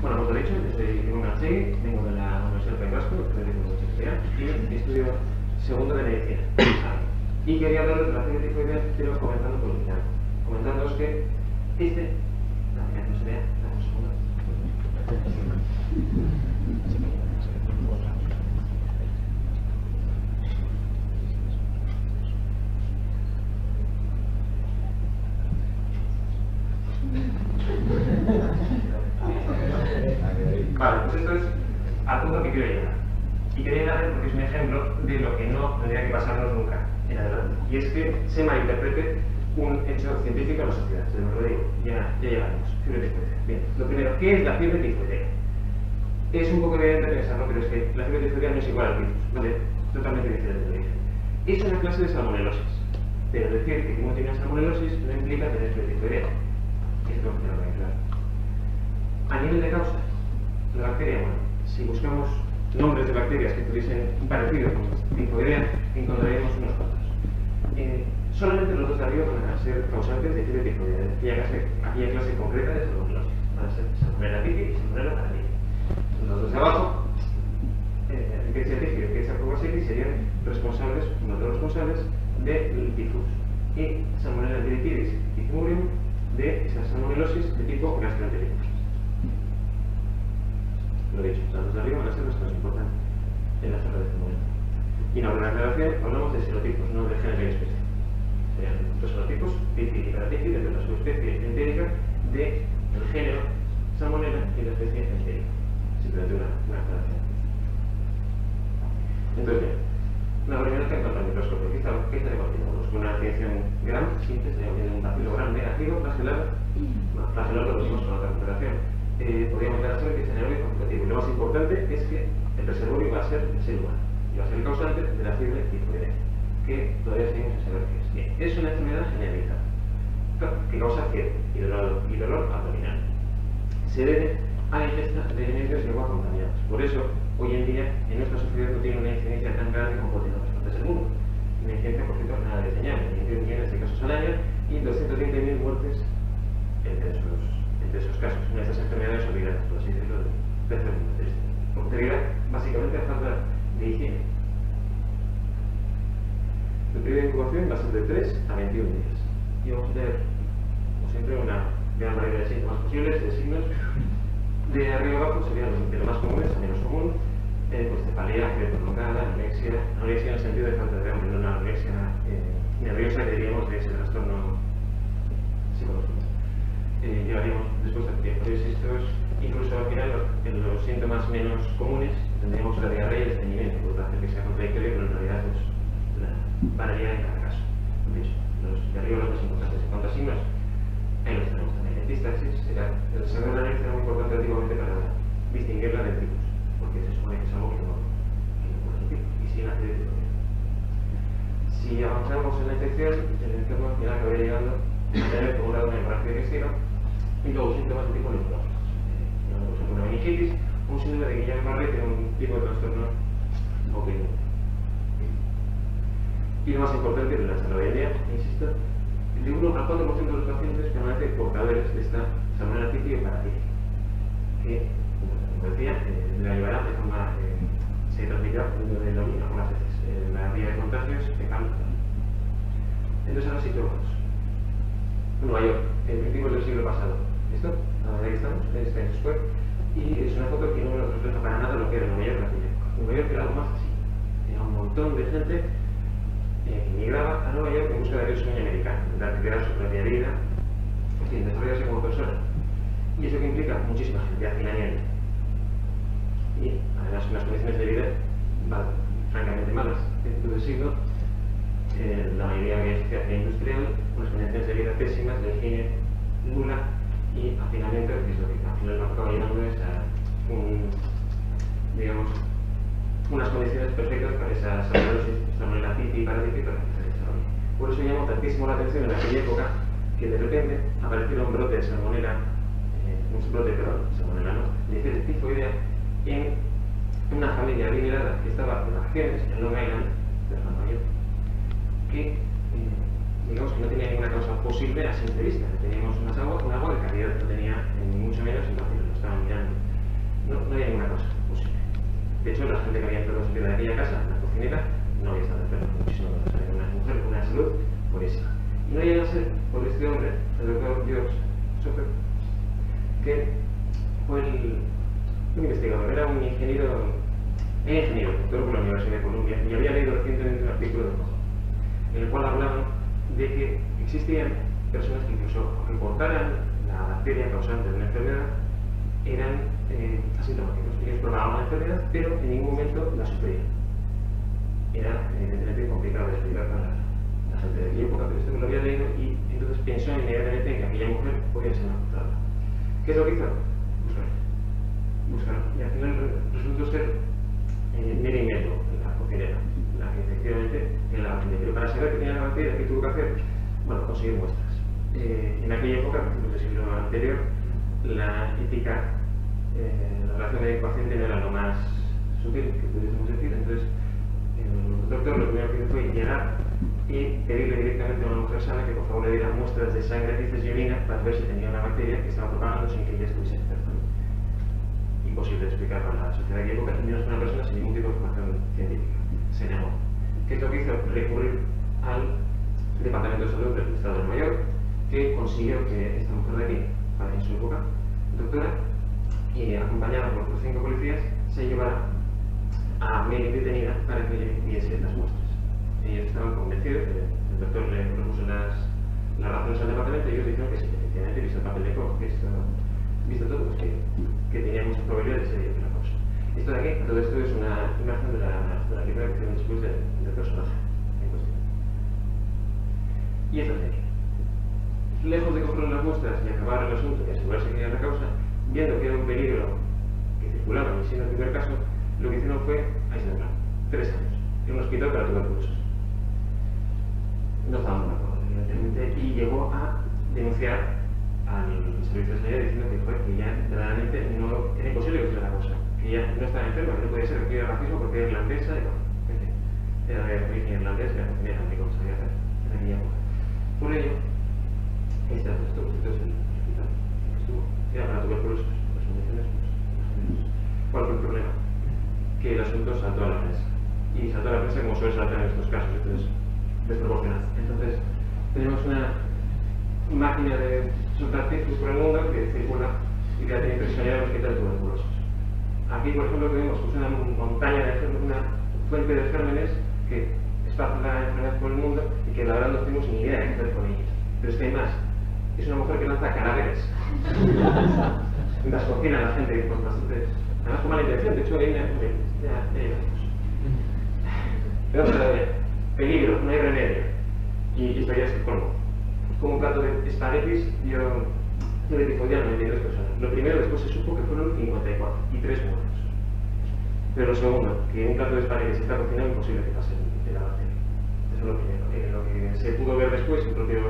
Bueno, pues lo dicho, yo soy Iván Archegui, vengo de la Universidad del País Vasco, de Universidad y estudio segundo de medicina. Y quería hablaros de la fiebre tifoidea, pero comenzando por el final. Comentándoos que no se vea, dame un segundo. Vale, pues esto es al punto que quiero llegar. Y quería llegar porque es un ejemplo de lo que no tendría que pasarnos nunca en adelante. Y es que se malinterprete un hecho científico en la sociedad. Se nos lo digo, ya llegaremos. Fiebre tifoidea. Bien, lo primero, ¿qué es la fiebre tifoidea? Es un poco evidente pensarlo, pero es que la fiebre tifoidea no es igual al virus, ¿vale? Totalmente diferente de origen. Es una clase de salmonelosis. Pero decir que uno tiene salmonelosis no implica tener fiebre tifoidea. Es lo que tengo que aclarar. A nivel de causas, la bacteria, bueno, si buscamos nombres de bacterias que tuviesen parecido con tifoidea, encontraríamos unos cuantos. Solamente los dos de arriba van a ser causantes de fiebre tifoidea, aquella clase concreta de salmonelosis. Van a ser Salmonella typhi y Salmonella parasitica. Los dos de abajo, Rickettsia typhi y Rickettsia prowazekii serían responsables, uno de los responsables del tifus. Y Salmonella enteritidis y Fimurium de esa salmonelosis de tipo gastroenteritis. Lo he dicho, las dos de arriba van a ser las más importantes en la sala de este momento. Y en la aclaración hablamos de serotipos, no de género y especie. Serían los serotipos Typhi y Paratici de la subespecie entérica del género Salmonella y la especie entérica. Simplemente una aclaración. Entonces, la primera que encuentra el microscopio, ¿qué estaría cogiendo? Con una definición gran, simple, estaría viendo un bacilo negativo, flagelado, flagelado lo vimos con otra comparación. Podríamos dar a saber que es anaeróbico facultativo. Lo más importante es que el reservorio va a ser el ser humano y va a ser el causante de la fiebre tifoidea, que todavía seguimos sin saber qué es. Bien, es una enfermedad generalizada que causa fiebre y dolor abdominal. Se debe a la ingesta de alimentos y agua contaminados. Por eso, hoy en día, en nuestra sociedad no tiene una incidencia tan grande como puede tener otras partes del mundo. Una incidencia, por cierto, nada de señal, 21 millones de casos al año y 230.000 muertes entre esos casos. Una de estas enfermedades olvidadas, por así decirlo, porque debido básicamente a falta de higiene. El periodo de incubación va a ser de 3 a 21 días. Y vamos a tener, como siempre, una gran variedad de síntomas posibles, de signos. De arriba abajo serían de lo más comunes a menos común, pues cefalea, fiebre prolongada, anorexia en el sentido de falta de hambre, no una anorexia nerviosa que diríamos de ese trastorno psicológico. Llevaríamos después a estos, incluso al final en los síntomas menos comunes tendríamos la diarrea y el estreñimiento, por lo que sea contradictorio, pero en realidad pues, variaría en cada caso. De hecho, los de arriba los más importantes. En cuanto a signos, ahí los tenemos también. El epistaxis el sangrado de la nariz era muy importante antiguamente para distinguirla del tifus, porque se supone que es algo que no puede sentir y sigue la fiebre tifoidea. Si avanzamos en la infección, el enfermo al final acabaría llegando a tener por un lado una hemorragia digestiva y luego síntomas de tipo neurológico. Por ejemplo, una meningitis, un síndrome de Guillain-Barré, que es un tipo de trastorno óptimo. Y lo más importante de la salmonelia, insisto, de 1 al 4% de los pacientes permanecen portadores de esta Salmonella typhi o Paratici, que, como decía, la llevará de forma se transmitirá dentro de la orina algunas veces. La vía de contagios fecal. Entonces, ahora sí que vamos. Nueva York, en principios del siglo pasado. ¿Listo? Ahí estamos, en Times Square. Y es una foto que no nos refleja para nada lo que era Nueva York en aquella época. Nueva York era algo más así. Era un montón de gente que migraba a Nueva York en busca de aquel sueño americano, intentar crear su propia vida, en fin, desarrollarse como persona. Y eso que implica muchísima gente hacinamiento. Y además unas condiciones de vida francamente malas. Dentro del siglo, la mayoría había sociedad industrial, unas condiciones de vida pésimas, de higiene nula y hacinamiento, que es lo que al final nos acaba llenando es digamos, unas condiciones perfectas para esa Salmonella typhi y Paratici para que se desarrolle. Por eso llamó tantísimo la atención en aquella época que de repente apareciera un brote de Salmonella, Salmonella no, de fiebre tifoidea en una familia adinerada que estaba de vacaciones en Long Island, de Nueva York, que digamos que no tenía ninguna causa posible a simple vista. Teníamos un agua de calidad, no tenía ni mucho menos el vacío, lo estaban mirando De hecho, la gente que había entrado en de aquella casa, la cocinera, no había estado enferma, muchísimo menos. Era una mujer con una salud buenísima. Y no llega a ser por este hombre, el doctor George Soper, que fue un investigador, era un ingeniero, doctor por la Universidad de Columbia, y había leído recientemente un artículo de Pozo, en el cual hablaban de que existían personas que incluso, aunque portaran la bacteria causante de una enfermedad, eran asintomáticos. Ellos probaban la enfermedad, pero en ningún momento la sufrían. Era evidentemente complicado de explicar para la gente de aquella época, pero esto me lo había leído y entonces pensó inmediatamente en que aquella mujer podía ser afectada. ¿Qué es lo que hizo? Buscar. Y al final resultó ser Mary Meadow, la cocinera, la que efectivamente tiene la bacteria. Pero para saber que tenía la bacteria, ¿qué tuvo que hacer? Bueno, conseguir muestras. En aquella época, por ejemplo, del siglo anterior, la ética, la relación médico-paciente no era lo más sutil que pudiésemos decir. Entonces, el doctor lo primero que hizo fue llegar y pedirle directamente a una mujer sana que por favor le diera muestras de sangre, heces y orina para ver si tenía una bacteria que estaba propagando sin que ella estuviese enferma. Imposible de explicar para la sociedad de aquella época, y menos para una persona sin ningún tipo de formación científica. Se negó. ¿Qué es lo que hizo? Recurrir al Departamento de Salud del Estado de Nueva York, que consiguió que esta mujer de aquí, en su época, doctora, y acompañada por otros 5 policías, se llevara a Mary detenida para que le diese las muestras. Ellos estaban convencidos, el doctor le propuso las razones al departamento y ellos dijeron que sí, efectivamente, visto el papel de Koch, visto todo, pues que tenía muchas probabilidades de ser la causa. Esto de aquí, todo esto es una imagen de la película que hicieron después del personaje en cuestión. Y esto de aquí. Lejos de coger las muestras y acabar el asunto y asegurarse que era la causa, viendo que era un peligro que circulaba y siendo el primer caso, lo que hicieron fue aislarla 3 años en un hospital para tuberculosos. No estábamos de acuerdo, evidentemente, y llegó a denunciar al servicio de sanidad diciendo que ya verdaderamente no era imposible que fuera la causa, que ya no estaba enferma, que no podía ser que tuviera racismo porque era irlandesa, y bueno, era de origen irlandés, era cocinera, no sé cómo sabía hacer en aquella época. Por ello, este es el hospital que estuvo, era para tuberculosos, las condiciones, pues, ¿cuál fue el problema? Que el asunto saltó a la prensa. Y saltó a la prensa como suele saltar en estos casos, esto es desproporcionado. Entonces, tenemos una máquina de soltar cifras por el mundo que circula y que ha tenido prisionero en el hospital de tuberculosos. Aquí, por ejemplo, tenemos una montaña de una fuente de gérmenes que esparce la enfermedad por el mundo y que la verdad no tenemos ni idea de qué hacer con ellos. Pero es que hay más. Es una mujer que lanza cadáveres. Las cocina a la gente con bastante. Además, con mala intención. De hecho, hay una. Pero peligro, no hay remedio. Y esto ya es el colmo. Como un plato de espaguetis, yo le difundía a 92 personas. Lo primero, después se supo que fueron 54 y 3 muertos. Pero lo segundo, que un plato de espaguetis está cocinado, imposible que pase de la bacteria. Eso es lo primero. Lo que se pudo ver después, el propio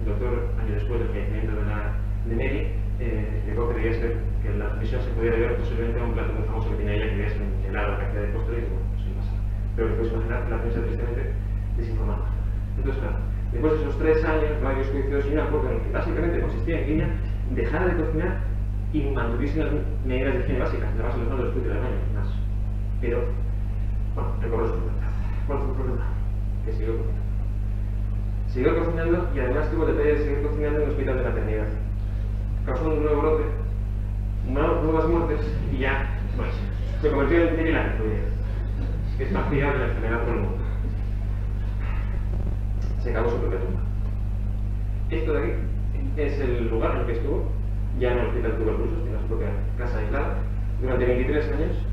doctor, años después del fallecimiento de Mary, explicó que debía ser que la transmisión se podía deber posiblemente a un plato muy famoso que tenía ella, que debía ser un helado de cantidad de postre, y bueno, pues sin pasar. Pero después la prensa tristemente desinformada. Entonces, claro, después de esos 3 años, varios juicios y un acuerdo en el que básicamente consistía en que ella dejara de cocinar y mantuviese unas medidas de higiene básicas, lavarse las manos después de las baños, más. Pero, bueno, recorrió su libertad. ¿Cuál fue el problema? Que siguió cocinando. Siguió cocinando y además tuvo el detalle de seguir cocinando en un hospital de maternidad. Causó un nuevo brote, nuevas muertes y ya, pues, se convirtió en la que esparcía la enfermedad por el mundo. Se acabó su propia tumba. Esto de aquí es el lugar en el que estuvo, ya en el hospital de tuberculosos, tiene su propia casa aislada, durante 23 años,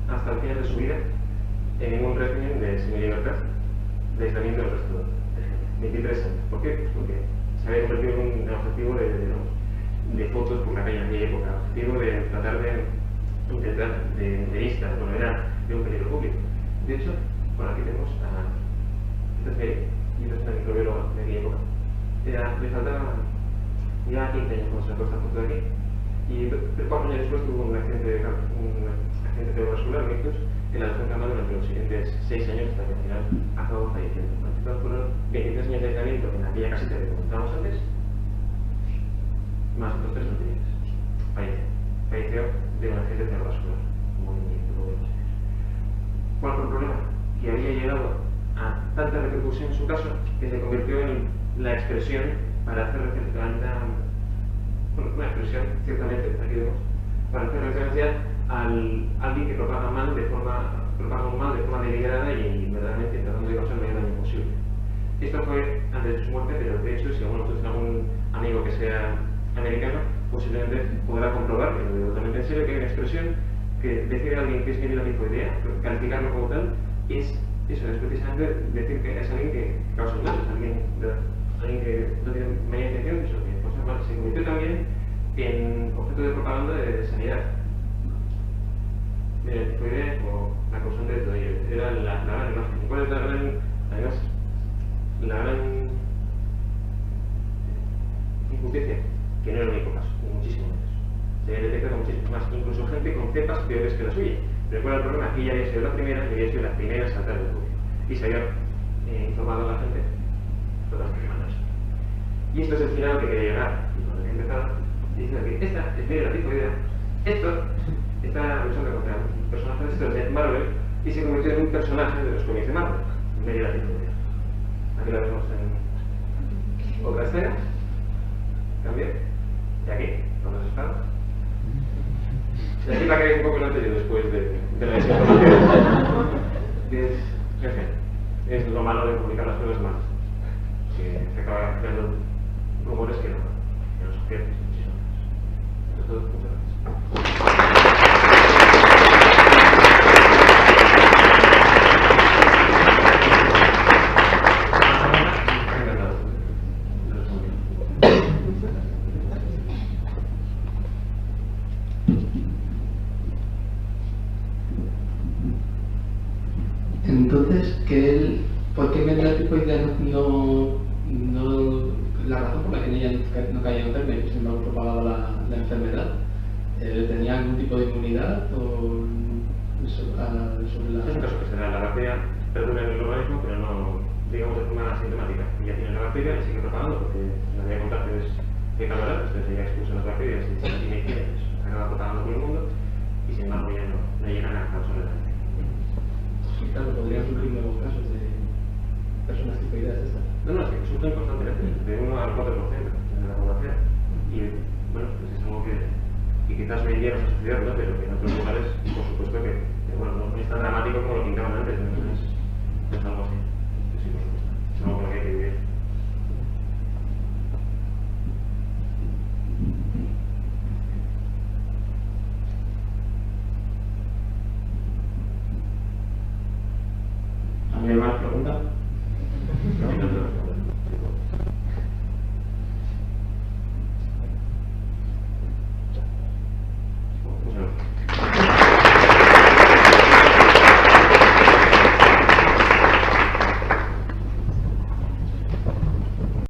hasta el final de su vida, en un régimen de semilibertad, de aislamiento del resto de gente. 23 años. ¿Por qué? Pues porque se había convertido en un objetivo de fotos por la calle en aquella época, objetivo de tratar de intentar de vista, de volver de un peligro público. De hecho, por aquí tenemos a esta es Mary, y esta es una microbióloga de aquella época. Le faltaba ya 15 años cuando se sacó esta foto de aquí, y 4 años después tuvo un accidente cerebrovascular, un ictus, que la dejó en cama durante los siguientes 6 años hasta que al final acabó falleciendo. En total fueron 23 años de aislamiento en aquella casita que comentábamos antes, más otros 3 anteriores. Falleció de un accidente cerebrovascular, muy bien. ¿Cuál fue el problema? Que había llegado a tanta repercusión en su caso que se convirtió en la expresión para hacer referencia una expresión, ciertamente, aquí vemos, para hacer referencia a alguien que propaga un mal de forma deliberada y verdaderamente tratando de causar el mayor daño posible. Esto fue antes de su muerte, pero de hecho, si alguno tiene algún amigo que sea americano, posiblemente podrá comprobar, que lo digo totalmente en serio, que hay una expresión que decir a alguien que es medio tifoidea, calificarlo como tal, es eso, es precisamente decir que es alguien que causa el mal, es alguien que no tiene media intención, eso que causa el mal. Se convirtió también en objeto de propaganda de sanidad. Media tifoidea como la causante de todo ello. Era la gran imagen. ¿Cuál es la gran injusticia? Que no era el único caso, ni muchísimo menos. Se había detectado muchísimo más, incluso gente con cepas peores que la suya. Pero ¿cuál era el problema? Aquí ya había sido la primera y había sido la primera en saltar del público. Y se había informado a la gente totalmente mal eso. Y esto es el final que quería llegar, y cuando he empezado, diciendo que esta es medio la tifoidea. Esto está luchando contra un personaje de estos de Marvel y se convirtió en un personaje de los cómics de Marvel, medio la tifoidea. Aquí la vemos en otra escena. Cambia. Y aquí, con las espadas. Y aquí la que un poco el antes y después de la es lo malo de publicar las cosas malas. Que se acaba creando rumores que no son ciertos. Eso es todo. Muchas gracias. Entonces, ¿por qué medio tifoidea la razón por la que ella no caía enferma y sin embargo propagaba la enfermedad? ¿Tenía algún tipo de inmunidad o sobre la...? Es un caso que se da. La bacteria perdura en el organismo, pero no, digamos, de forma asintomática. Ella tiene la bacteria y sigue propagando porque la vía de contagio es de calor, entonces ella expulsa las bacterias y si tiene higiene, pues acaba propagando por el mundo y sin embargo ya no llegan a causar el daño. Sí, claro, podrían surgir nuevos casos de personas tifoideas estas. No, es que surgen constantemente, de 1 al 4% de la población. Y bueno, pues es algo que quizás hoy en día no se estudia, ¿no? Pero que en otros lugares, por supuesto que bueno, no es tan dramático como lo pintaban antes, no es algo así. Sí, por supuesto. Es algo con lo que hay que vivir. ¿Alguien más pregunta? No.